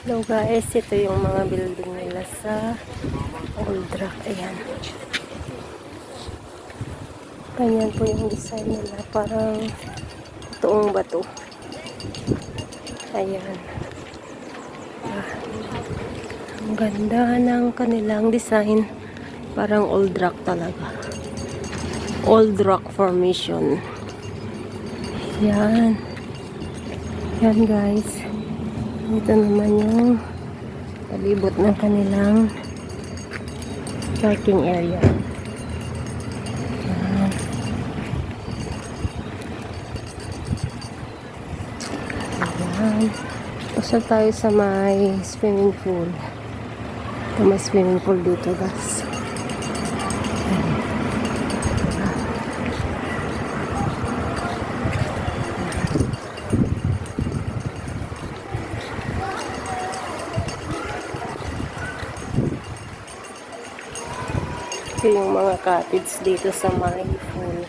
Hello guys, ito yung mga building nila sa Old Rock. Ayan. Ganyan po yung design nila. Parang totoong bato. Ayan. Ang ganda ng kanilang design. Parang Old Rock talaga. Old Rock Formation. Ayan. Ayan guys. Ito naman yung palibot ng kanilang parking area. Ayan. Pasal tayo sa may swimming pool. Ito may swimming pool dito guys. Ito yung mga cottage dito sa may pool.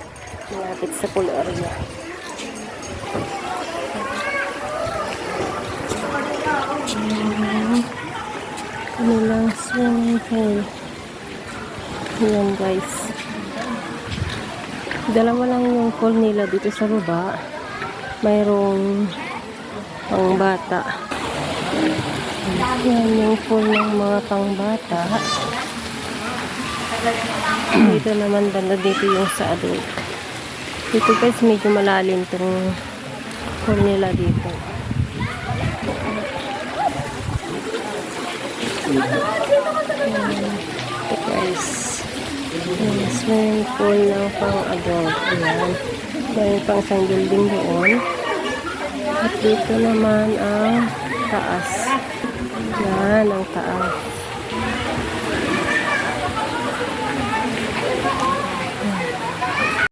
Malapit sa pool area. Kanilang swimming pool. Ayan guys. Dalawa lang yung pool nila dito sa baba. Mayroong pangbata. Ayan yung pool ng mga pangbata. Dito naman banda dito yung sa adult. Dito guys medyo malalim tong pool nila dito. Ito guys yung swimming pool ng pang adult. Ayan. Mayroon pang isang building doon. At dito naman ang taas. Yan ang taas.